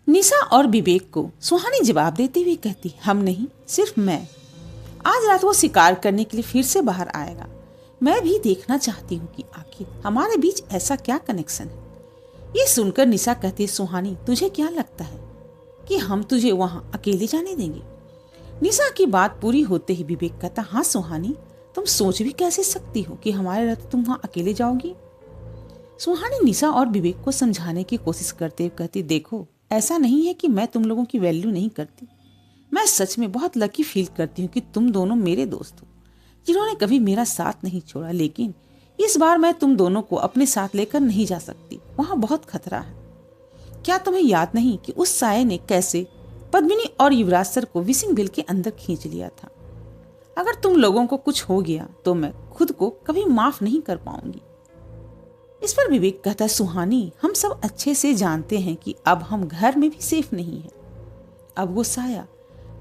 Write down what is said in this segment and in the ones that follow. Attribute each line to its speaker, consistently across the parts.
Speaker 1: निशा और विवेक को सुहानी जवाब देते हुए कहती, हम नहीं, सिर्फ मैं। आज रात वो शिकार करने के लिए फिर से बाहर आएगा। मैं भी देखना चाहती हूँ कि आखिर हमारे बीच ऐसा क्या कनेक्शन है। ये सुनकर निशा कहती, सुहानी तुझे क्या लगता है कि हम तुझे वहां अकेले जाने देंगे? निशा की बात पूरी होते ही विवेक कहता, हाँ सुहानी, तुम सोच भी कैसे सकती हो कि हमारे रहते तुम वहां अकेले जाओगी? सुहानी निशा और विवेक को समझाने की कोशिश करते हुए कहती, देखो ऐसा नहीं है कि मैं तुम लोगों की वैल्यू नहीं करती। मैं सच में बहुत लकी फील करती हूँ कि तुम दोनों मेरे दोस्त हो जिन्होंने कभी मेरा साथ नहीं छोड़ा। लेकिन इस बार मैं तुम दोनों को अपने साथ लेकर नहीं जा सकती, वहां बहुत खतरा है। क्या तुम्हें याद नहीं कि उस साये ने कैसे पद्मिनी और युवराज सर को विशिंग बिल के अंदर खींच लिया था? अगर तुम लोगों को कुछ हो गया तो मैं खुद को कभी माफ नहीं कर पाऊंगी। इस पर विवेक कहता, सुहानी हम सब अच्छे से जानते हैं कि अब हम घर में भी सेफ नहीं है। अब वो साया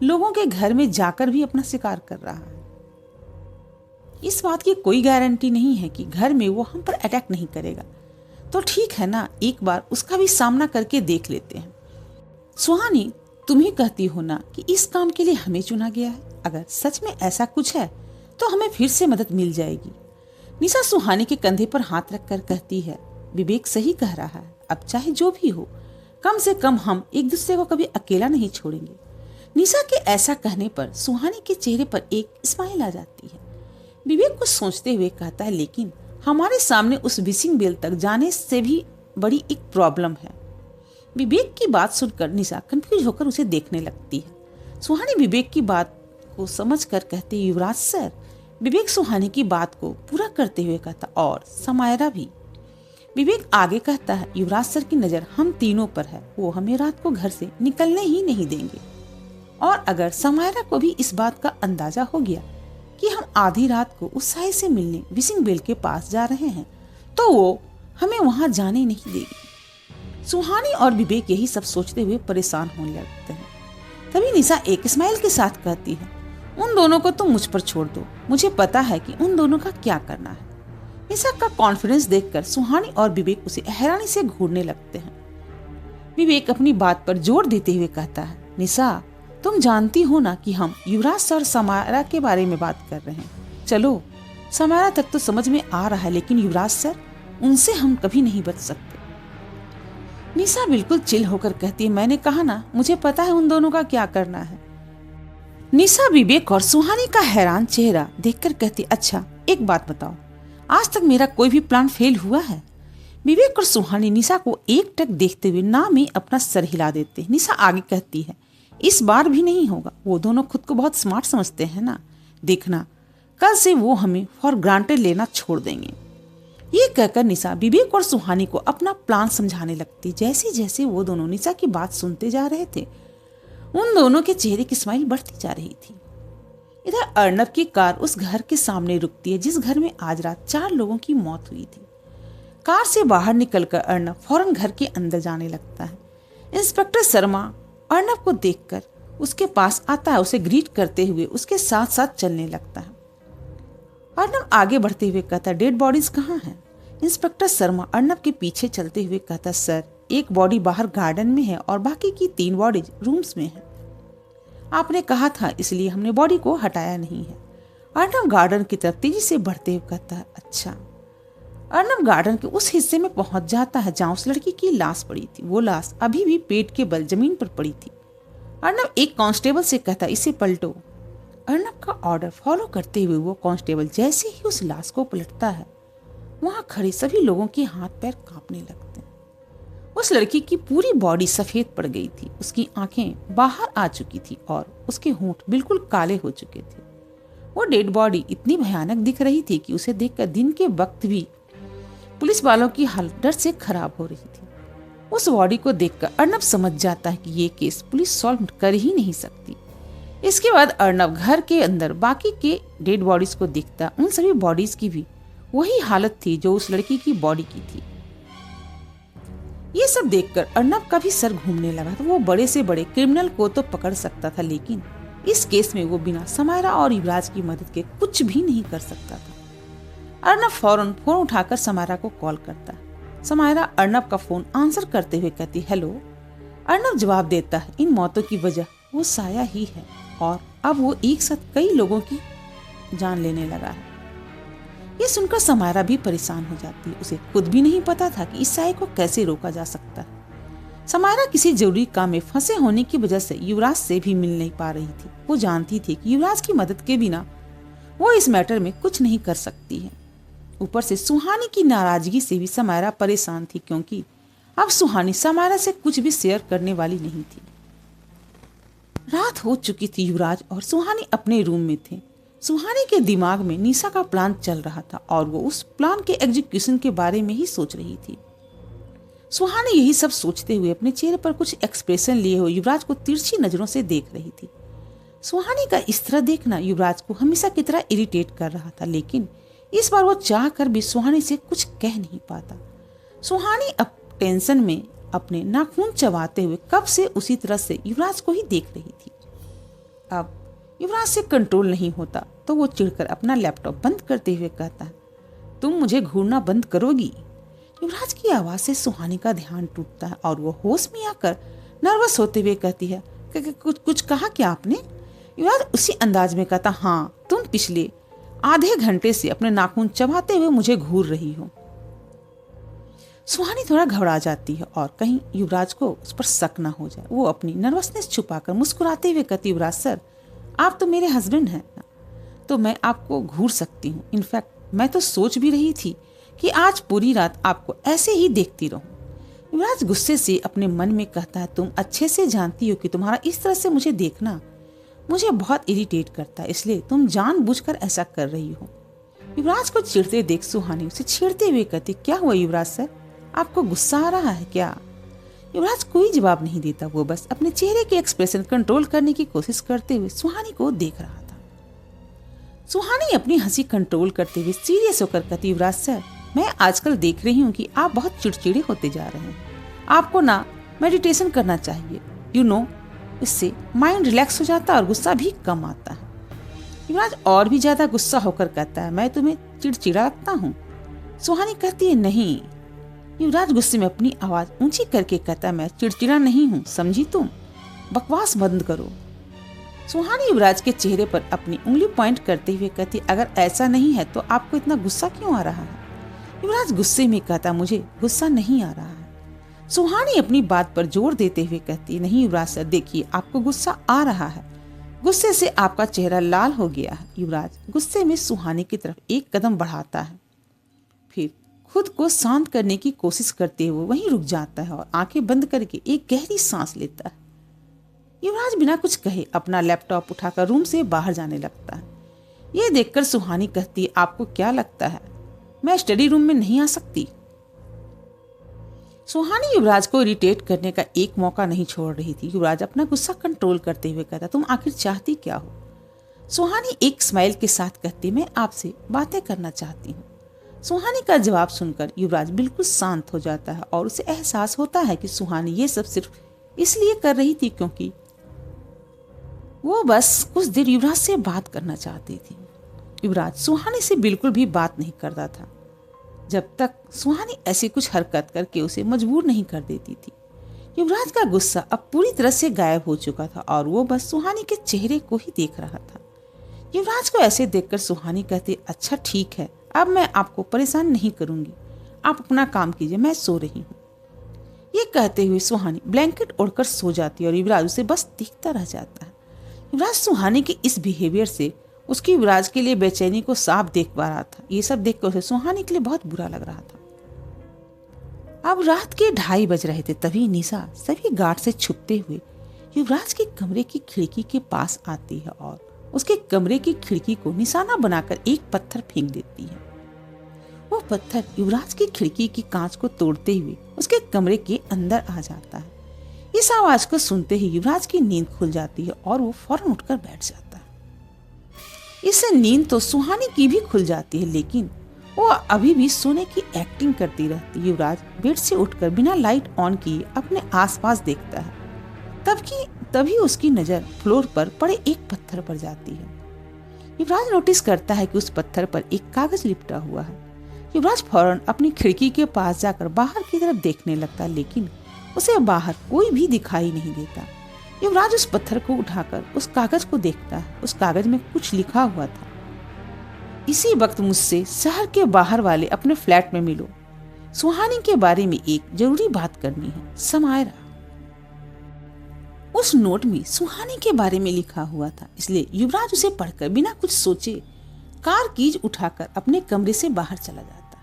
Speaker 1: लोगों के घर में जाकर भी अपना शिकार कर रहा है। इस बात की कोई गारंटी नहीं है कि घर में वो हम पर अटैक नहीं करेगा। तो ठीक है ना, एक बार उसका भी सामना करके देख लेते हैं। सुहानी तुम ही कहती हो ना कि इस काम के लिए हमें चुना गया है। अगर सच में ऐसा कुछ है तो हमें फिर से मदद मिल जाएगी। निशा सुहानी के कंधे पर हाथ रखकर कहती है, विवेक सही कह रहा है। अब चाहे जो भी हो, कम से कम हम एक दूसरे को कभी अकेला नहीं छोड़ेंगे। निशा के ऐसा कहने पर सुहानी के चेहरे पर एक स्माइल आ जाती है। विवेक को सोचते हुए कहता है, लेकिन हमारे सामने उस विशिंग बेल तक जाने से भी बड़ी एक प्रॉब्लम है। विवेक की बात सुनकर निशा कंफ्यूज होकर उसे देखने लगती है। सुहानी विवेक की बात को समझकर कहते, युवराज सर। विवेक सुहानी की बात को पूरा करते हुए कहता, और समायरा भी। विवेक आगे कहता है, युवराज सर की नजर हम तीनों पर है। वो हमें रात को घर से निकलने ही नहीं देंगे। और अगर समायरा को भी इस बात का अंदाजा हो गया कि हम आधी रात को उस साई से मिलने विशिंग बेल के पास जा रहे हैं तो वो हमें वहां जाने नहीं देगी। सुहानी और विवेक यही सब सोचते हुए परेशान होने लगते हैं। तभी निशा एक स्माइल के साथ कहती है, उन दोनों को तुम मुझ पर छोड़ दो, मुझे पता है कि उन दोनों का क्या करना है। निशा का कॉन्फिडेंस देखकर सुहानी और विवेक उसे हैरानी से घूरने लगते हैं। विवेक अपनी बात पर जोर देते हुए कहता है, निशा तुम जानती हो ना कि हम युवराज सर समायरा के बारे में बात कर रहे हैं। चलो समायरा तक तो समझ में आ रहा है, लेकिन युवराज सर, उनसे हम कभी नहीं बच सकते। निशा बिल्कुल चिल होकर कहती है, मैंने कहा ना, मुझे पता है उन दोनों का क्या करना है। निशा विवेक और सुहानी का हैरान चेहरा देखकर कहती, अच्छा एक बात बताओ, आज तक मेरा कोई भी प्लान फेल हुआ है? विवेक और सुहानी निशा को एक टक देखते हुए ना में अपना सर हिला देते। निशा आगे कहती है, इस बार भी नहीं होगा। वो दोनों खुद को बहुत स्मार्ट समझते हैं ना, देखना कल से वो हमें फॉर ग्रांटेड लेना छोड़ देंगे। ये कहकर निशा विवेक और सुहानी को अपना प्लान समझाने लगती। जैसे जैसे वो दोनों निशा की बात सुनते जा रहे थे, उन दोनों के चेहरे की स्माइल बढ़ती जा रही थी। इधर अर्नब की कार उस घर के सामने रुकती है जिस घर में आज रात 4 लोगों की मौत हुई थी। कार से बाहर निकलकर अर्नब फौरन घर के अंदर जाने लगता है। इंस्पेक्टर शर्मा अर्नब को देखकर उसके पास आता है, उसे ग्रीट करते हुए उसके साथ साथ चलने लगता है। अर्नब आगे बढ़ते हुए कहता, डेड बॉडीज कहाँ हैं? इंस्पेक्टर शर्मा अर्नब के पीछे चलते हुए कहता, सर एक बॉडी बाहर गार्डन में है और बाकी की 3 बॉडीज रूम्स में है। आपने कहा था इसलिए हमने बॉडी को हटाया नहीं है। अर्नब गार्डन की तरफ तेजी से बढ़ते हुए कहता है, अच्छा। अर्नब गार्डन के उस हिस्से में पहुंच जाता है जहां उस लड़की की लाश पड़ी थी। वो लाश अभी भी पेट के बल जमीन पर पड़ी थी। अर्नब एक कांस्टेबल से कहता, इसे पलटो। अर्नब का ऑर्डर फॉलो करते हुए वो कांस्टेबल जैसे ही उस लाश को पलटता है, वहां खड़े सभी लोगों के हाथ पैर कांपने लगते हैं। उस लड़की की पूरी बॉडी सफेद पड़ गई थी, उसकी आंखें बाहर आ चुकी थी और उसके होंठ बिल्कुल काले हो चुके थे। वो डेड बॉडी इतनी भयानक दिख रही थी कि उसे देखकर दिन के वक्त भी पुलिस वालों की हालत डर से खराब हो रही थी। उस बॉडी को देखकर अर्नब समझ जाता है कि ये केस पुलिस सॉल्व कर ही नहीं सकती। इसके बाद अर्नब घर के अंदर बाकी के डेड बॉडीज को देखता। उन सभी बॉडीज की भी वही हालत थी जो उस लड़की की बॉडी की थी। ये सब देखकर अर्नब का भी सर घूमने लगा। तो वो बड़े से बड़े क्रिमिनल को तो पकड़ सकता था, लेकिन इस केस में वो बिना समायरा और युवराज की मदद के कुछ भी नहीं कर सकता था। अर्नब फौरन फोन उठाकर समायरा को कॉल करता। समायरा अर्नब का फोन आंसर करते हुए कहती, हेलो। अर्णव जवाब देता है, इन मौतों की वजह वो साया ही है और अब वो एक साथ कई लोगों की जान लेने लगा है। ये सुनकर समायरा भी परेशान हो जाती है। उसे खुद भी नहीं पता था कि इस साये को कैसे रोका जा सकता है। समायरा किसी जरूरी काम में फंसे होने की वजह से युवराज से भी मिल नहीं पा रही थी। वो जानती थी कि युवराज की मदद के बिना वो इस मैटर में कुछ नहीं कर सकती है। ऊपर से सुहानी की नाराजगी से भी समायरा परेशान थी, क्योंकि अब सुहानी समायरा से कुछ भी शेयर करने वाली नहीं थी। रात हो चुकी थी। युवराज और सुहानी अपने रूम में थे। सुहानी के दिमाग में निशा का प्लान चल रहा था और वो उस प्लान के एग्जीक्यूशन के बारे में ही सोच रही थी। सुहानी यही सब सोचते हुए अपने चेहरे पर कुछ एक्सप्रेशन लिए हुए युवराज को तिरछी नजरों से देख रही थी। सुहानी का इस तरह देखना युवराज को हमेशा की तरह इरिटेट कर रहा था, लेकिन इस बार वो चाह कर भी सुहानी से कुछ कह नहीं पाता। सुहानी अब टेंशन में अपने नाखून चबाते हुए कब से उसी तरह से युवराज को ही देख रही थी। अब युवराज से कंट्रोल नहीं होता तो वो चिढ़कर अपना लैपटॉप बंद करते हुए कहता है, तुम मुझे घूरना बंद करोगी? युवराज की आवाज से सुहानी का ध्यान टूटता है और वो होश में आकर नर्वस होते हुए कहती है, कुछ कहा क्या आपने? युवराज उसी अंदाज में कहता, हाँ, तुम पिछले आधे घंटे से अपने नाखून चबाते हुए मुझे घूर रही हो। सुहानी थोड़ा घबरा जाती है और कहीं युवराज को उस पर शक न हो जाए। वो अपनी नर्वसनेस छुपाकर मुस्कुराते हुए कहती, युवराज सर, आप तो मेरे हस्बैंड हैं ना, तो मैं आपको घूर सकती हूँ। इनफैक्ट मैं तो सोच भी रही थी कि आज पूरी रात आपको ऐसे ही देखती रहूं। युवराज गुस्से से अपने मन में कहता है, तुम अच्छे से जानती हो कि तुम्हारा इस तरह से मुझे देखना मुझे बहुत इरिटेट करता है, इसलिए तुम जानबूझकर ऐसा कर रही हो। युवराज को चिढ़ते देख सुहानी उसे छेड़ते हुए कहती, क्या हुआ युवराज सर, आपको गुस्सा आ रहा है क्या? युवराज कोई जवाब नहीं देता। वो बस अपने चेहरे के एक्सप्रेशन कंट्रोल करने की कोशिश करते हुए सुहानी को देख रहा था। सुहानी अपनी हंसी कंट्रोल करते हुए सीरियस होकर कहती, युवराज सर, मैं आजकल देख रही हूँ कि आप बहुत चिड़चिड़े होते जा रहे हैं। आपको ना मेडिटेशन करना चाहिए, यू नो, इससे माइंड रिलैक्स हो जाता है और गुस्सा भी कम आता है। युवराज और भी ज्यादा गुस्सा होकर कहता है, मैं तुम्हें चिड़चिड़ा लगता हूँ? सुहानी कहती है, नहीं। युवराज गुस्से में अपनी आवाज ऊंची करके कहता है, मैं चिड़चिड़ा नहीं हूँ, समझी तुम? बकवास बंद करो। सुहानी युवराज के चेहरे पर अपनी उंगली पॉइंट करते हुए कहती, अगर ऐसा नहीं है तो आपको इतना गुस्सा क्यों आ रहा है? युवराज गुस्से में कहता, मुझे गुस्सा नहीं आ रहा है। सुहानी अपनी बात पर जोर देते हुए कहती, नहीं युवराज सर, देखिए आपको गुस्सा आ रहा है, गुस्से से आपका चेहरा लाल हो गया है। युवराज गुस्से में सुहानी की तरफ एक कदम बढ़ाता है, फिर खुद को शांत करने की कोशिश करते हुए वहीं रुक जाता है और आंखें बंद करके एक गहरी सांस लेता है। युवराज बिना कुछ कहे अपना लैपटॉप उठाकर रूम से बाहर जाने लगता है। यह देखकर सुहानी कहती, आपको क्या लगता है मैं स्टडी रूम में नहीं आ सकती? सुहानी युवराज को इरिटेट करने का एक मौका नहीं छोड़ रही थी। युवराज अपना गुस्सा कंट्रोल करते हुए कहता, तुम आखिर चाहती क्या हो? सुहानी एक स्माइल के साथ कहती, मैं आपसे बातें करना चाहती हूँ। सुहानी का जवाब सुनकर युवराज बिल्कुल शांत हो जाता है और उसे एहसास होता है कि सुहानी ये सब सिर्फ इसलिए कर रही थी क्योंकि वो बस कुछ देर युवराज से बात करना चाहती थी। युवराज सुहानी से बिल्कुल भी बात नहीं करता था जब तक सुहानी ऐसी कुछ हरकत करके उसे मजबूर नहीं कर देती थी। युवराज का गुस्सा अब पूरी तरह से गायब हो चुका था और वो बस सुहानी के चेहरे को ही देख रहा था। युवराज को ऐसे देखकर सुहानी कहती, अच्छा ठीक है, अब मैं आपको परेशान नहीं करूंगी, आप अपना काम कीजिए, मैं सो रही हूँ। ये कहते हुए सुहानी ब्लैंकेट ओढ़कर सो जाती है और युवराज उसे बस देखता रह जाता है। युवराज सुहानी के इस बिहेवियर से उसकी युवराज के लिए बेचैनी को साफ देख पा रहा था। ये सब देखकर उसे सुहानी के लिए बहुत बुरा लग रहा था। अब रात के 2:30 बज रहे थे, तभी निशा सभी गार्ड से छुपते हुए युवराज के कमरे की खिड़की के पास आती है और उसके कमरे की खिड़की को निशाना बनाकर एक पत्थर फेंक देती है। वो पत्थर युवराज की खिड़की की कांच को तोड़ते हुए उसके कमरे के अंदर आ जाता है। इस आवाज को सुनते ही युवराज की नींद खुल जाती है और वो फौरन उठकर बैठ जाता है। इससे नींद तो सुहानी की भी खुल जाती है, लेकिन वो अभी भी सोने की एक्टिंग करती रहती है। युवराज बेड से उठकर बिना लाइट ऑन किए अपने आसपास देखता है। तभी उसकी नजर फ्लोर पर पड़े एक पत्थर पर जाती है। युवराज नोटिस करता है कि उस पत्थर पर एक कागज लिपटा हुआ है। युवराज फौरन अपनी खिड़की के पास जाकर बाहर की तरफ देखने लगता है, लेकिन उसे बाहर कोई भी दिखाई नहीं देता। युवराज उस पत्थर को उठाकर उस कागज को देखता है। उस कागज में कुछ लिखा हुआ था, इसी वक्त मुझसे शहर के बाहर वाले अपने फ्लैट में मिलो, सुहानी के बारे में एक जरूरी बात करनी है, समायरा। उस नोट में सुहानी के बारे में लिखा हुआ था, इसलिए युवराज उसे पढ़कर बिना कुछ सोचे कार कीज उठाकर अपने कमरे से बाहर चला जाता।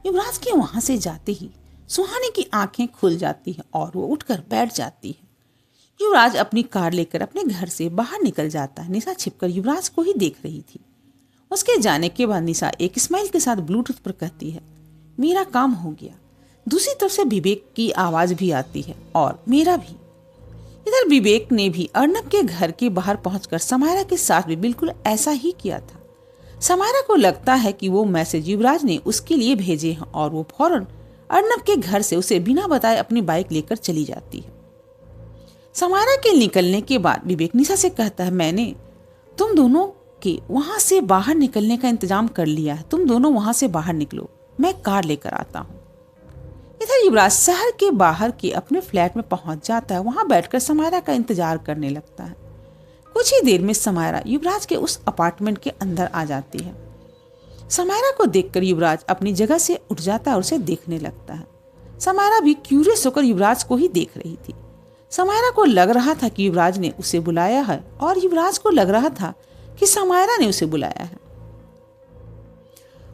Speaker 1: युवराज के वहां से जाते ही सुहानी की आंखें खुल जाती हैं और वो उठकर बैठ जाती है। युवराज अपनी कार लेकर अपने घर से बाहर निकल जाता है। निशा छिपकर युवराज को ही देख रही थी। उसके जाने के बाद निशा एक स्माइल के साथ ब्लूटूथ पर कहती है, मेरा काम हो गया। दूसरी तरफ से विवेक की आवाज भी आती है, और मेरा भी। इधर विवेक ने भी अर्नब के घर के बाहर पहुंचकर समायरा के साथ भी बिल्कुल ऐसा ही किया था। समायरा को लगता है कि वो मैसेज युवराज ने उसके लिए भेजे हैं और वो फौरन अर्नब के घर से उसे बिना बताए अपनी बाइक लेकर चली जाती है। समायरा के निकलने के बाद विवेक निशा से कहता है, मैंने तुम दोनों के वहां से बाहर निकलने का इंतजाम कर लिया है, तुम दोनों वहां से बाहर निकलो, मैं कार लेकर आता हूँ। इधर युवराज शहर के बाहर के अपने फ्लैट में पहुंच जाता है। वहां बैठकर समायरा का इंतजार करने लगता है। कुछ ही देर में समायरा युवराज के उस अपार्टमेंट के अंदर आ जाती है। समायरा को देखकर युवराज अपनी जगह से उठ जाता है और उसे देखने लगता है। समायरा भी क्यूरियस होकर युवराज को ही देख रही थी। समायरा को लग रहा था कि युवराज ने उसे बुलाया है और युवराज को लग रहा था कि समायरा ने उसे बुलाया है।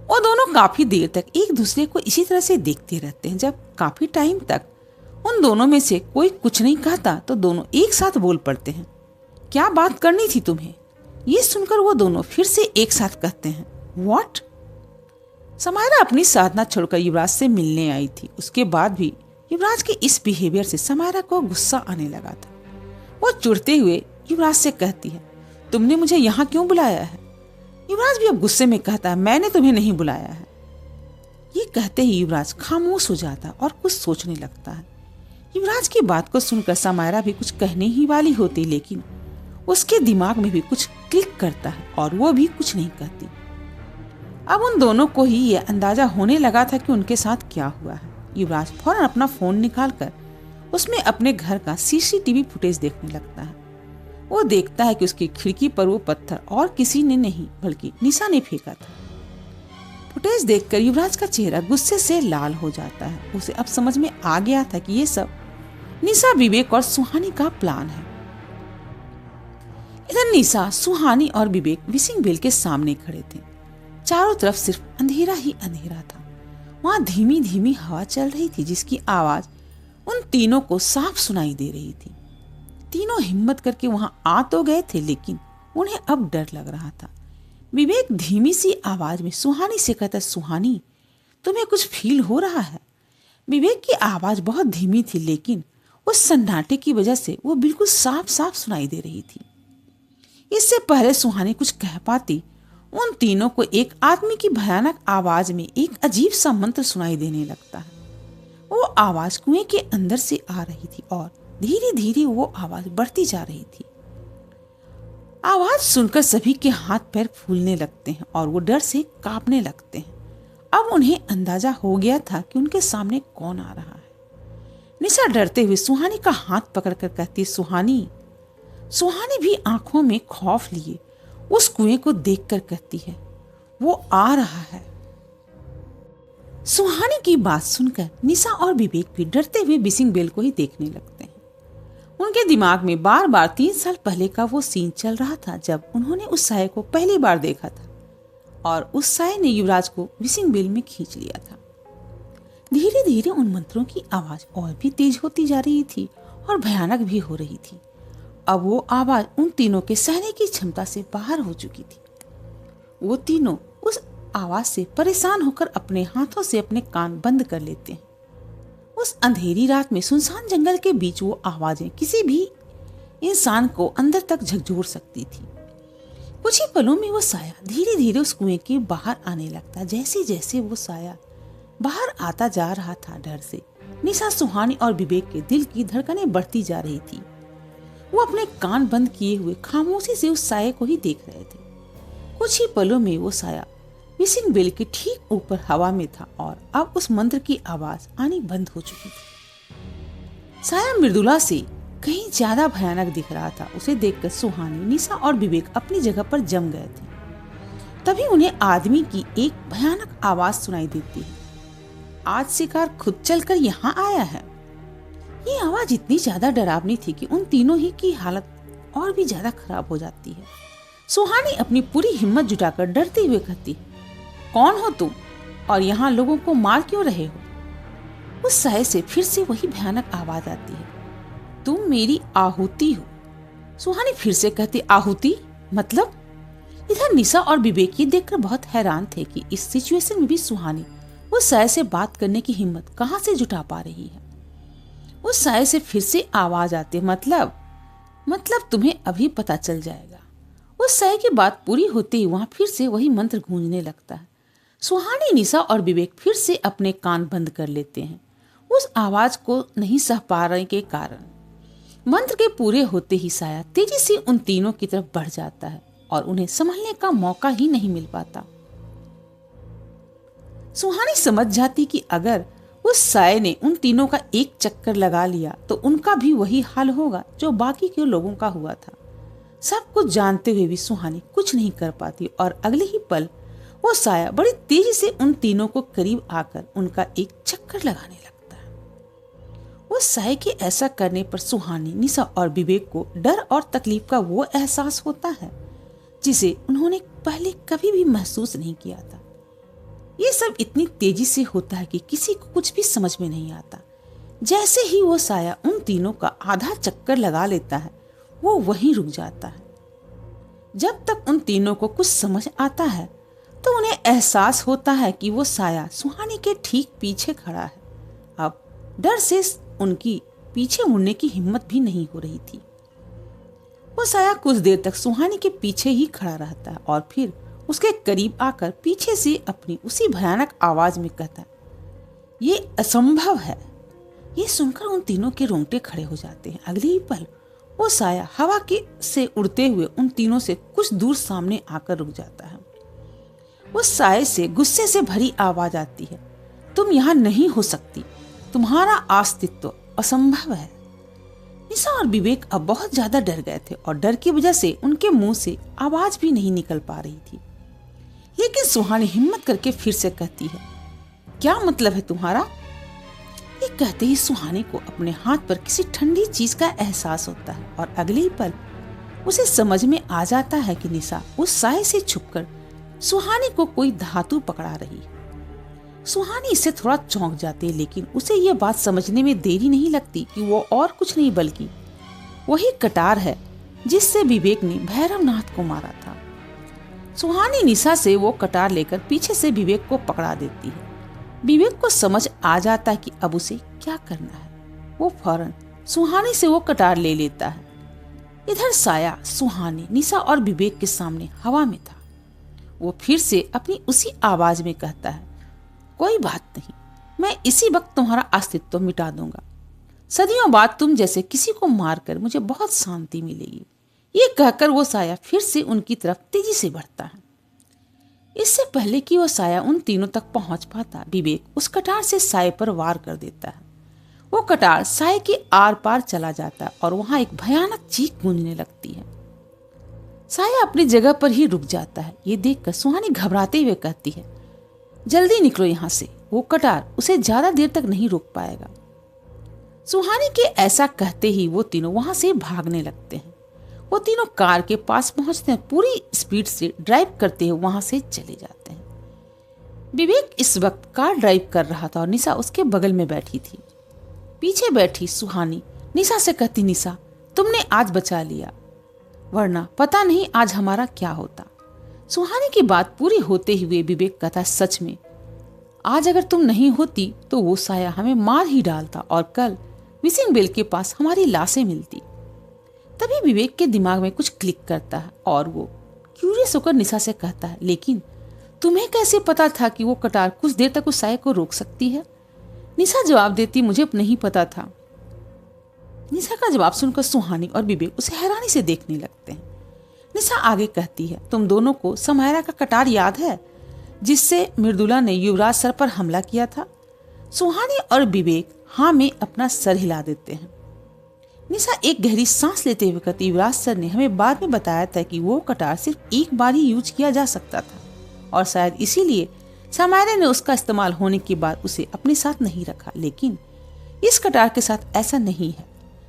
Speaker 1: वो दोनों काफी देर तक एक दूसरे को इसी तरह से देखते रहते हैं। जब काफी टाइम तक उन दोनों में से कोई कुछ नहीं कहता तो दोनों एक साथ बोल पड़ते हैं, क्या बात करनी थी तुम्हें? ये सुनकर वो दोनों फिर से एक साथ कहते हैं, व्हाट? समायरा अपनी साधना छोड़कर युवराज से मिलने आई थी। उसके बाद भी युवराज के इस बिहेवियर से समायरा को गुस्सा आने लगा था। वो चिढ़ते हुए युवराज से कहती है, तुमने मुझे यहाँ क्यों बुलाया है? युवराज भी अब गुस्से में कहता है, मैंने तुम्हें नहीं बुलाया है। ये कहते ही युवराज खामोश हो जाता और कुछ सोचने लगता है। युवराज की बात को सुनकर समायरा भी कुछ कहने ही वाली होती, लेकिन उसके दिमाग में भी कुछ क्लिक करता है और वो भी कुछ नहीं कहती। अब उन दोनों को ही यह अंदाजा होने लगा था कि उनके साथ क्या हुआ है। युवराज फौरन अपना फोन निकालकर उसमें अपने घर का सीसीटीवी फुटेज देखने लगता है। वो देखता है कि उसकी खिड़की पर वो पत्थर और किसी ने नहीं बल्कि निशा ने फेंका था। फुटेज देखकर युवराज का चेहरा गुस्से से लाल हो जाता है। उसे अब समझ में आ गया था कि ये सब निशा, विवेक और सुहानी का प्लान है। इधर निशा, सुहानी और विवेक विशिंग वेल के सामने खड़े थे। चारों तरफ सिर्फ अंधेरा ही अंधेरा था। वहां धीमी धीमी हवा चल रही थी जिसकी आवाज उन तीनों को साफ सुनाई दे रही थी। तीनों हिम्मत करके वहां आ तो गए थे, लेकिन उन्हें अब डर लग रहा था। विवेक धीमी सी आवाज में सुहानी से कहता, सुहानी तुम्हें कुछ फील हो रहा है? विवेक की आवाज बहुत धीमी थी, लेकिन उस सन्नाटे की वजह से वो बिल्कुल साफ साफ सुनाई दे रही थी। इससे पहले सुहानी कुछ कह पाती, उन तीनों को एक आदमी की भयानक आवाज में एक अजीब सा मंत्र सुनाई देने लगता है। वो आवाज कुएं के अंदर से आ रही थी और धीरे धीरे वो आवाज बढ़ती जा रही थी। आवाज सुनकर सभी के हाथ पैर फूलने लगते हैं और वो डर से कांपने लगते हैं। अब उन्हें अंदाजा हो गया था कि उनके सामने कौन आ रहा है। निशा डरते हुए सुहानी का हाथ पकड़कर कहती, सुहानी। सुहानी भी आंखों में खौफ लिए उस कुएं को देखकर कहती है, वो आ रहा है। सुहानी की बात सुनकर निशा और विवेक भी डरते हुए विशिंग वेल को ही देखने लगते हैं। उनके दिमाग में बार बार 3 साल पहले का वो सीन चल रहा था जब उन्होंने उस साये को पहली बार देखा था और उस साये ने युवराज को विशिंग वेल में खींच लिया था। धीरे धीरे उन मंत्रों की आवाज और भी तेज होती जा रही थी और भयानक भी हो रही थी। अब वो आवाज उन तीनों के सहने की क्षमता से बाहर हो चुकी थी। वो तीनों उस आवाज से परेशान होकर अपने हाथों से अपने कान बंद कर लेते हैं। उस अंधेरी रात में सुनसान जंगल के बीच वो आवाजें किसी भी इंसान को अंदर तक झकझोर सकती थी। कुछ ही पलों में वो साया धीरे धीरे उस कुएं के बाहर आने लगता। जैसे जैसे वो साया बाहर आता जा रहा था, डर से निशा, सुहानी और विवेक के दिल की धड़कनें बढ़ती जा रही थी। वो अपने कान बंद किए हुए खामोशी से उस साये को ही देख रहे थे। कुछ ही पलों में वो साया विशिंग वेल के ठीक ऊपर हवा में था और अब उस मंत्र की आवाज आनी बंद हो चुकी थी। साया मृदुला से कहीं ज्यादा भयानक दिख रहा था। उसे देखकर सुहानी, निशा और विवेक अपनी जगह पर जम गए थे। तभी उन्हें आदमी की एक भयानक आवाज सुनाई देती है। आज शिकार खुद चलकर यहाँ आया है। ये आवाज इतनी ज्यादा डरावनी थी कि उन तीनों ही की हालत और भी ज्यादा खराब हो जाती है। सुहानी अपनी पूरी हिम्मत जुटाकर डरते हुए कहती है, कौन हो तुम और यहाँ लोगों को मार क्यों रहे हो? उस साये से फिर से वही भयानक आवाज आती है, तुम मेरी आहुति हो। सुहानी फिर से कहती, आहुति मतलब? इधर निशा और विवेक ये देखकर बहुत हैरान थे कि इस सिचुएशन में भी सुहानी उस साये से बात करने की हिम्मत कहाँ से जुटा पा रही है। उस साये से फिर से आवाज आती, मतलब तुम्हें अभी पता चल जाएगा। उस साये की बात पूरी होते ही वहां फिर से वही मंत्र गूंजने लगता है। सुहानी, निशा और विवेक फिर से अपने कान बंद कर लेते हैं, उस आवाज को नहीं सह पा रहे के कारण। मंत्र के पूरे होते ही साया तेजी से उन तीनों की तरफ बढ़ जाता है और उन्हें संभलने का मौका ही नहीं मिल पाता। सुहानी समझ जाती कि अगर उस साये ने उन तीनों का एक चक्कर लगा लिया तो उनका भी वही हाल होगा जो बाकी के लोगों का हुआ था। सब कुछ जानते हुए भी सुहानी कुछ नहीं कर पाती और अगले ही पल वो साया बड़ी तेजी से उन तीनों को करीब आकर उनका एक चक्कर लगाने लगता है। उस साये के ऐसा करने पर सुहानी, निशा और विवेक को डर और तकलीफ का वो एहसास होता है जिसे उन्होंने पहले कभी भी महसूस नहीं किया था। ये सब इतनी तेजी से होता है कि किसी को कुछ भी समझ में नहीं आता। जैसे ही वो साया उन तीनों का आधा चक्कर लगा लेता है, वो वहीं रुक जाता है। जब तक उन तीनों को कुछ समझ आता है तो उन्हें एहसास होता है कि वो साया सुहानी के ठीक पीछे खड़ा है। अब डर से उनकी पीछे मुड़ने की हिम्मत भी नहीं हो रही थी। वो साया कुछ देर तक सुहानी के पीछे ही खड़ा रहता है और फिर उसके करीब आकर पीछे से अपनी उसी भयानक आवाज में कहता है, ये असंभव है। ये सुनकर उन तीनों के रोंगटे खड़े हो जाते हैं। अगले ही पल वो साया हवा के से उड़ते हुए उन तीनों से कुछ दूर सामने आकर रुक जाता है। उस साये से गुस्से से भरी आवाज आती है, तुम यहाँ नहीं हो सकती, तुम्हारा अस्तित्व असंभव है। निशा और विवेक अब बहुत ज्यादा डर गए थे और डर की वजह से उनके मुंह से आवाज भी नहीं निकल पा रही थी। लेकिन सुहानी हिम्मत करके फिर से कहती है, क्या मतलब है तुम्हारा? ये कहते ही सुहानी को अपने हाथ पर किसी ठंडी चीज का एहसास होता है और अगले ही पल उसे समझ में आ जाता है कि निशा उस साये से छुपकर सुहानी को कोई धातु पकड़ा रही है। सुहानी इससे थोड़ा चौंक जाती है, लेकिन उसे यह बात समझने में देरी नहीं लगती कि वो और कुछ नहीं बल्कि वही कटार है जिससे विवेक ने भैरवनाथ को मारा था। सुहानी निशा से वो कटार लेकर पीछे से विवेक को पकड़ा देती है। विवेक को समझ आ जाता है कि अब उसे क्या करना है। वो फौरन सुहानी से वो कटार ले लेता है। इधर साया सुहानी, निशा और विवेक के सामने हवा में था। वो फिर से अपनी उसी आवाज में कहता है, कोई बात नहीं, मैं इसी वक्त तुम्हारा अस्तित्व मिटा दूंगा। सदियों बाद तुम जैसे किसी को मारकर मुझे बहुत शांति मिलेगी। ये कहकर वो साया फिर से उनकी तरफ तेजी से बढ़ता है। इससे पहले कि वो साया उन तीनों तक पहुंच पाता, विवेक उस कटार से साये पर वार कर देता है। वो कटार साये के आर पार चला जाता है और वहां एक भयानक चीख गूंजने लगती है। साया अपनी जगह पर ही रुक जाता है। ये देखकर सुहानी घबराते हुए कहती है, जल्दी निकलो यहाँ से, वो कटार उसे ज्यादा देर तक नहीं रोक पाएगा। सुहानी के ऐसा कहते ही वो तीनों वहां से भागने लगते हैं। वो तीनों कार के पास पहुंचते हैं, पूरी स्पीड से ड्राइव करते हुए वहां से चले जाते हैं। विवेक इस वक्त कार ड्राइव कर रहा था और निशा उसके बगल में बैठी थी। पीछे बैठी सुहानी निशा से कहती, निशा तुमने आज बचा लिया, वरना पता नहीं आज हमारा क्या होता। सुहानी की बात पूरी होते हुए विवेक कहता, सच में आज अगर तुम नहीं होती तो वो साया हमें मार ही डालता और कल मिसिंग बेल के पास हमारी लाशें मिलती। तभी विवेक के दिमाग में कुछ क्लिक करता है और वो क्यूरियस होकर निशा से कहता है, लेकिन तुम्हें कैसे पता था कि वो कटार कुछ देर तक उस साये को रोक सकती है? निशा जवाब देती, मुझे नहीं पता था। निशा का जवाब सुनकर सुहानी और विवेक उसे हैरानी से देखने लगते हैं। निशा आगे कहती है, तुम दोनों को समायरा का कटार याद है जिससे मृदुला ने युवराज सर पर हमला किया था? सुहानी और विवेक हाँ में अपना सर हिला देते हैं। निशा एक गहरी सांस लेते हुए कहती, युवराज सर ने हमें बाद में बताया था कि वो कटार सिर्फ एक बार ही यूज किया जा सकता था और शायद इसीलिए समायरा ने उसका इस्तेमाल होने के बाद उसे अपने साथ नहीं रखा। लेकिन इस कटार के साथ ऐसा नहीं है।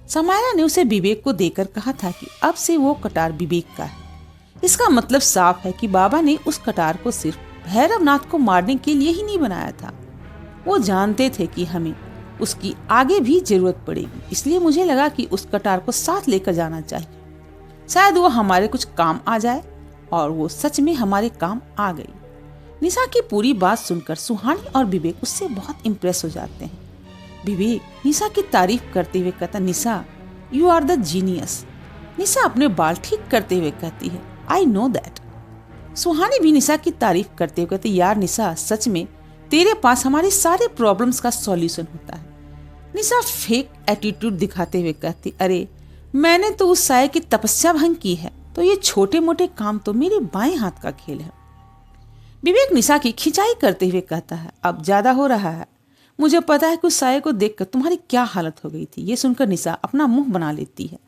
Speaker 1: समायरा ने उसे विवेक को देकर कहा था कि अब से वो कटार विवेक का है। इसका मतलब साफ है कि बाबा ने उस कटार को सिर्फ भैरवनाथ को मारने के लिए ही नहीं बनाया था। वो जानते थे कि हमें उसकी आगे भी जरूरत पड़ेगी, इसलिए मुझे लगा कि उस कटार को साथ लेकर जाना चाहिए। शायद वो हमारे कुछ काम आ जाए, और वो सच में हमारे काम आ गई। निशा की पूरी बात सुनकर सुहानी और विवेक उससे बहुत इम्प्रेस हो जाते हैं। विवेक निशा की तारीफ करते हुए कहता, निशा यू आर द जीनियस। निशा अपने बाल ठीक करते हुए कहती है, आई नो दैट। सुहानी भी निशा की तारीफ करते हुए कहती, यार निशा सच में तेरे पास हमारे सारे प्रॉब्लम्स का सॉल्यूशन होता है। निशा फेक एटीट्यूड दिखाते हुए कहती, अरे मैंने तो उस साये की तपस्या भंग की है, तो ये छोटे मोटे काम तो मेरे बाएं हाथ का खेल है। विवेक निशा की खिंचाई करते हुए कहता है, अब ज्यादा हो रहा है। मुझे पता है कि उस साये को देखकर तुम्हारी क्या हालत हो गई थी। ये सुनकर निशा अपना मुंह बना लेती है।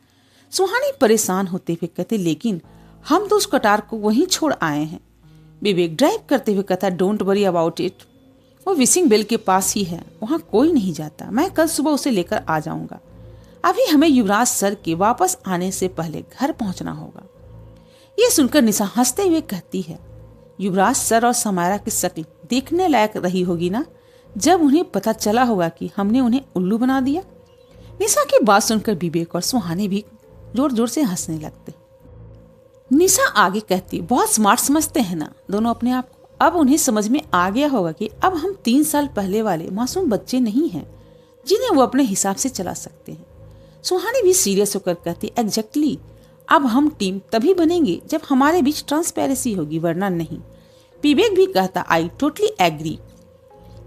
Speaker 1: सुहानी परेशान होते हुए कहते, लेकिन हम तो उस कटार को वहीं छोड़ आए हैं। विवेक ड्राइव करते हुए कहता, डोंट वरी अबाउट इट, वो विशिंग बेल के पास ही है, वहां कोई नहीं जाता। मैं कल सुबह उसे लेकर आ जाऊंगा। अभी हमें युवराज सर के वापस आने से पहले घर पहुंचना होगा। ये सुनकर निशा हंसते हुए कहती है, युवराज सर और समायरा की शक्ल देखने लायक रही होगी ना, जब उन्हें पता चला होगा कि हमने उन्हें उल्लू बना दिया। निशा की बात सुनकर विवेक और सुहानी भी जोर जोर से हंसने लगते। निशा आगे कहती, बहुत स्मार्ट समझते हैं ना दोनों अपने आप को। अब उन्हें समझ में आ गया होगा कि अब हम 3 साल पहले वाले मासूम बच्चे नहीं हैं जिन्हें वो अपने हिसाब से चला सकते हैं। सुहानी भी सीरियस होकर कहती, एग्जैक्टली, अब हम टीम तभी बनेंगे जब हमारे बीच ट्रांसपेरेंसी होगी, वरना नहीं। विवेक भी कहता, आई टोटली एग्री।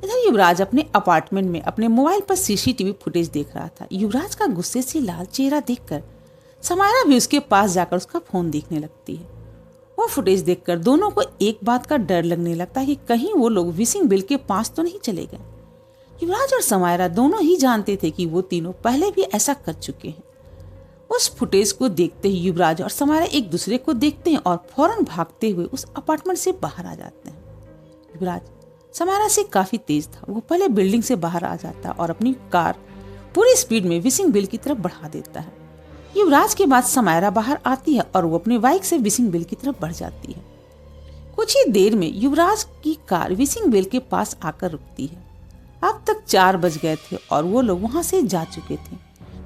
Speaker 1: इधर युवराज अपने अपार्टमेंट में अपने मोबाइल पर सीसीटीवी फुटेज देख रहा था। युवराज का गुस्से से लाल चेहरा देखकर समायरा भी उसके पास जाकर उसका फोन देखने लगती है। वो फुटेज देखकर दोनों को एक बात का डर लगने लगता है कि कहीं वो लोग विशिंग बेल के पास तो नहीं चले गए। युवराज और समायरा दोनों ही जानते थे कि वो तीनों पहले भी ऐसा कर चुके हैं। उस फुटेज को देखते ही युवराज और समायरा एक दूसरे को देखते हैं और फौरन भागते हुए उस अपार्टमेंट से बाहर आ जाते हैं। युवराज समायरा से काफी तेज था। वो पहले बिल्डिंग से बाहर आ जाता और अपनी कार पूरी स्पीड में विशिंग बेल की तरफ बढ़ा देता है। युवराज के बाद समायरा बाहर आती है और वो अपनी बाइक से विशिंग बेल की तरफ बढ़ जाती है। कुछ ही देर में युवराज की कार विशिंग बेल के पास आकर रुकती है। अब तक 4 बज गए थे और वो लोग वहां से जा चुके थे।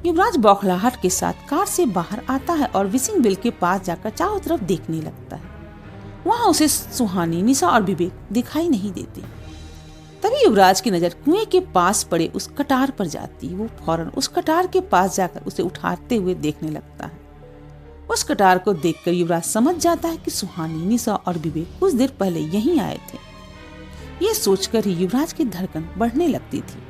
Speaker 1: युवराज बौखलाहट के साथ कार से बाहर आता है और विशिंग बेल के पास जाकर चारों तरफ देखने लगता है। वहां उसे सुहानी, निशा और विवेक दिखाई नहीं देते। तभी युवराज की नजर कुएं के पास पड़े उस कटार पर जाती है। वो फौरन उस कटार के पास जाकर उसे उठाते हुए देखने लगता है। उस कटार को देखकर युवराज समझ जाता है कि सुहानी, निशा और विवेक कुछ देर पहले यहीं आए थे। ये सोचकर ही युवराज की धड़कन बढ़ने लगती थी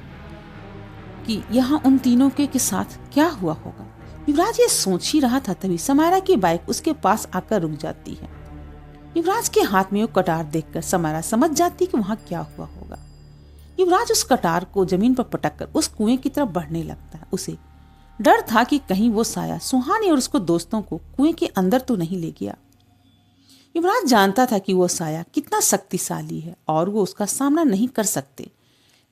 Speaker 1: कि यहाँ उन तीनों के साथ क्या हुआ होगा। युवराज ये सोच ही रहा था, तभी समायरा की बाइक उसके पास आकर रुक जाती है। युवराज के हाथ में वो कटार देखकर समायरा समझ जाती कि वहाँ क्या हुआ होगा। युवराज उस कटार को जमीन पर पटककर उस कुएं की तरफ बढ़ने लगता है। उसे डर था कि कहीं वो साया सुहानी और उसको दोस्तों को कुएं के अंदर तो नहीं ले गया। युवराज जानता था कि वो साया कितना शक्तिशाली है और वो उसका सामना नहीं कर सकते,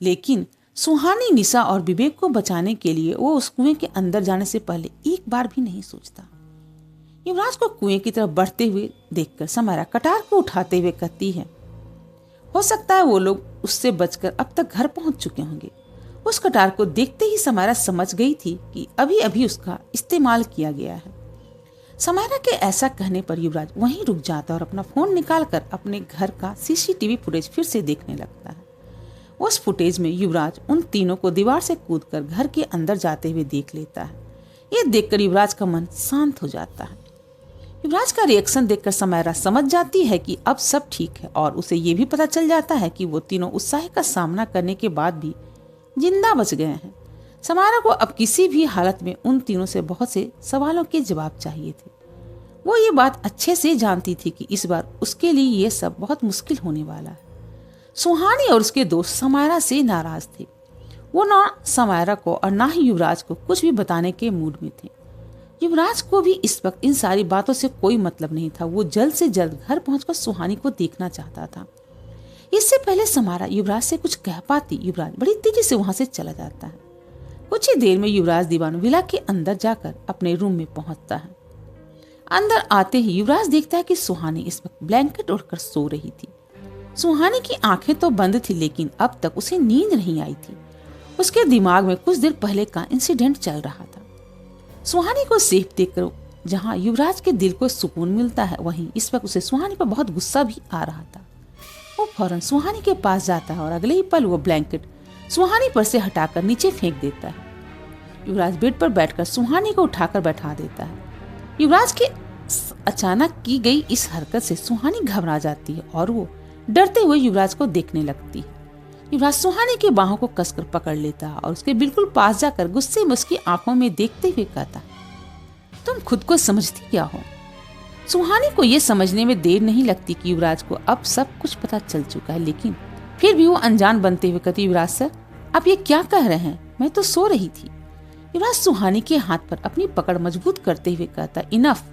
Speaker 1: लेकिन सुहानी, निशा और विवेक को बचाने के लिए वो उस कुएं के अंदर जाने से पहले एक बार भी नहीं सोचता। युवराज को कुएं की तरफ बढ़ते हुए देखकर समायरा कटार को उठाते हुए कहती है, हो सकता है वो लोग उससे बचकर अब तक घर पहुंच चुके होंगे। उस कटार को देखते ही समायरा समझ गई थी कि अभी अभी उसका इस्तेमाल किया गया है। समायरा के ऐसा कहने पर युवराज वहीं रुक जाता और अपना फोन निकालकर अपने घर का सीसीटीवी फुटेज फिर से देखने लगता है। उस फुटेज में युवराज उन तीनों को दीवार से कूदकर घर के अंदर जाते हुए देख लेता है। ये देखकर युवराज का मन शांत हो जाता है। युवराज का रिएक्शन देखकर समायरा समझ जाती है कि अब सब ठीक है और उसे ये भी पता चल जाता है कि वो तीनों उत्साह का सामना करने के बाद भी जिंदा बच गए हैं। समायरा को अब किसी भी हालत में उन तीनों से बहुत से सवालों के जवाब चाहिए थे। वो ये बात अच्छे से जानती थी कि इस बार उसके लिए ये सब बहुत मुश्किल होने वाला है। सुहानी और उसके दोस्त समायरा से नाराज थे। वो ना समायरा को और ना ही युवराज को कुछ भी बताने के मूड में थे। युवराज को भी इस वक्त इन सारी बातों से कोई मतलब नहीं था। वो जल्द से जल्द घर पहुंचकर सुहानी को देखना चाहता था। इससे पहले समायरा युवराज से कुछ कह पाती, युवराज बड़ी तेजी से वहां से चला जाता है। कुछ ही देर में युवराज दीवान विला के अंदर जाकर अपने रूम में पहुंचता है। अंदर आते ही युवराज देखता है कि सुहानी इस वक्त ब्लैंकेट ओढ़कर सो रही थी। सुहानी की आंखें तो बंद थी, लेकिन अब तक उसे नींद नहीं आई थी। उसके दिमाग में कुछ देर पहले का इंसिडेंट चल रहा था। सुहानी को सेफ देखकर जहां युवराज के दिल को सुकून मिलता है, वहीं इस वक्त उसे सुहानी पर बहुत गुस्सा भी आ रहा था। वो फौरन सुहानी के पास जाता है और अगले ही पल वो ब्लैंकेट सुहानी पर से हटाकर नीचे फेंक देता है। युवराज बेड पर बैठकर सुहानी को उठाकर बैठा देता है। युवराज के अचानक की गई इस हरकत से सुहानी घबरा जाती है और वो डरते हुए युवराज को देखने लगती है। युवराज सुहानी के बाहों को कसकर पकड़ लेता है और उसके बिल्कुल पास जाकर गुस्से में उसकी आंखों में देखते हुए कहता, तुम खुद को समझती क्या हो? सुहानी को यह समझने में देर नहीं लगती कि युवराज को अब सब कुछ पता चल चुका है, लेकिन फिर भी वो अनजान बनते हुए कहती, युवराज सर आप ये क्या कह रहे हैं? मैं तो सो रही थी। युवराज सुहानी के हाथ पर अपनी पकड़ मजबूत करते हुए कहता, इनफ,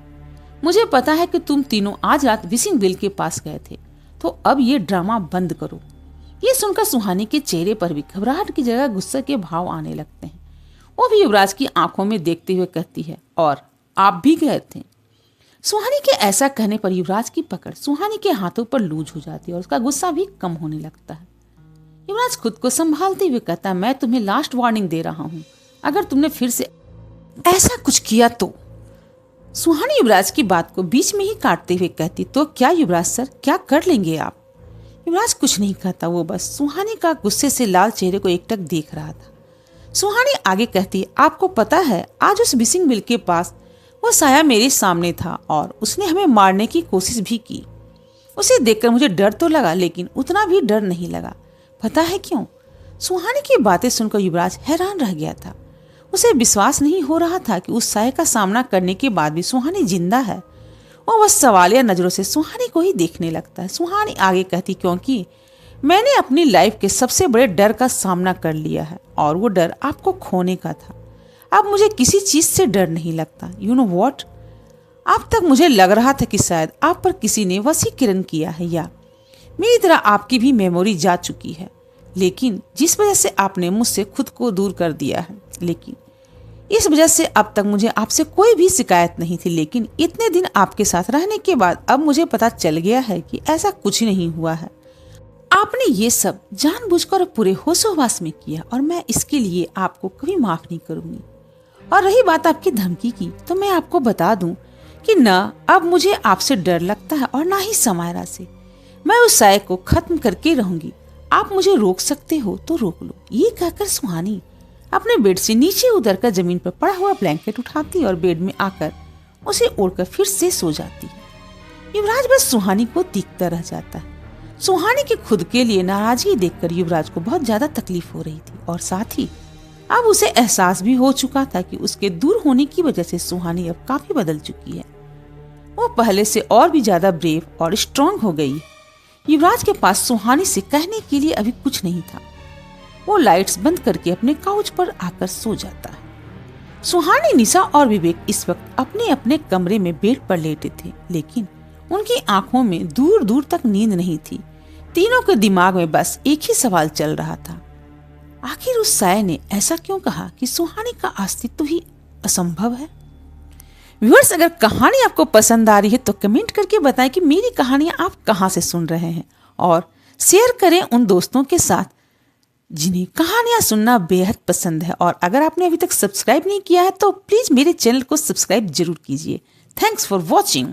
Speaker 1: मुझे पता है कि तुम तीनों आज रात विसिंग विल के पास गए थे, तो अब ये ड्रामा बंद करो। ये सुनकर सुहानी के चेहरे पर भी घबराहट की जगह गुस्से के भाव आने लगते हैं। वो भी युवराज की आंखों में देखते हुए कहती है, और आप भी गए थे? सुहानी के ऐसा कहने पर युवराज की पकड़ सुहानी के हाथों पर लूज हो जाती है और उसका गुस्सा भी कम होने लगता है। युवराज खुद को संभालते हुए कहता, मैं तुम्हें लास्ट वार्निंग दे रहा हूँ, अगर तुमने फिर से ऐसा कुछ किया तो। सुहानी युवराज की बात को बीच में ही काटते हुए कहती, तो क्या युवराज सर, क्या कर लेंगे आप? युवराज कुछ नहीं कहता, वो बस सुहानी का गुस्से से लाल चेहरे को एकटक देख रहा था। सुहानी आगे कहती, आपको पता है आज उस विसिंग विल के पास वो साया मेरे सामने था और उसने हमें मारने की कोशिश भी की। उसे देखकर मुझे डर तो लगा, लेकिन उतना भी डर नहीं लगा। पता है क्यों? सुहानी की बातें सुनकर युवराज हैरान रह गया था। उसे विश्वास नहीं हो रहा था कि उस साया का सामना करने के बाद भी सुहानी जिंदा है। वो बस सवालिया नजरों से सुहानी को ही देखने लगता है। सुहानी आगे कहती, क्योंकि मैंने अपनी लाइफ के सबसे बड़े डर का सामना कर लिया है और वो डर आपको खोने का था। अब मुझे किसी चीज से डर नहीं लगता। यू नो व्हाट, अब तक मुझे लग रहा था कि शायद आप पर किसी ने वशीकरण किया है या मेरी तरह आपकी भी मेमोरी जा चुकी है, लेकिन जिस वजह से आपने मुझसे खुद को दूर कर दिया है। लेकिन इस वजह से अब तक मुझे आपसे कोई भी शिकायत नहीं थी, लेकिन इतने दिन आपके साथ रहने के बाद अब मुझे पता चल गया है कि ऐसा कुछ नहीं हुआ है। आपने ये सब जानबूझकर पूरे होशोहवास में किया और मैं इसके लिए आपको कभी माफ नहीं करूंगी। और रही बात आपकी धमकी की, तो मैं आपको बता दूं कि न अब मुझे आपसे डर लगता है और ना ही समायरा से। मैं उस साय को खत्म करके रहूंगी। आप मुझे रोक सकते हो तो रोक लो। ये कहकर सुहानी अपने बेड से नीचे उतरकर जमीन पर पड़ा हुआ ब्लैंकेट उठाती और बेड में आकर उसे ओढ़कर फिर से सो जाती है। युवराज बस सुहानी को देखता रह जाता है। सुहानी के खुद के लिए नाराजगी देखकर युवराज को बहुत ज्यादा तकलीफ हो रही थी और साथ ही अब उसे एहसास भी हो चुका था कि उसके दूर होने की वजह से सुहानी अब काफी बदल चुकी है। वो पहले से और भी ज्यादा ब्रेव और स्ट्रांग हो गई है। युवराज के पास सुहानी से कहने के लिए अभी कुछ नहीं था। वो लाइट्स बंद करके अपने काउच पर आकर सो जाता है। सुहानी, निशा और विवेक इस वक्त अपने अपने कमरे में बेड पर लेटे थे, लेकिन उनकी आंखों में दूर दूर तक नींद नहीं थी। तीनों के दिमाग में बस एक ही सवाल चल रहा था, आखिर उस साय ने ऐसा क्यों कहा कि सुहानी का अस्तित्व ही असंभव है। व्यूअर्स, अगर कहानी आपको पसंद आ रही है तो कमेंट करके बताएं कि मेरी कहानियां आप कहां से सुन रहे हैं, और शेयर करें उन दोस्तों के साथ जिन्हें कहानियां सुनना बेहद पसंद है। और अगर आपने अभी तक सब्सक्राइब नहीं किया है तो प्लीज मेरे चैनल को सब्सक्राइब जरूर कीजिए। Thanks for watching.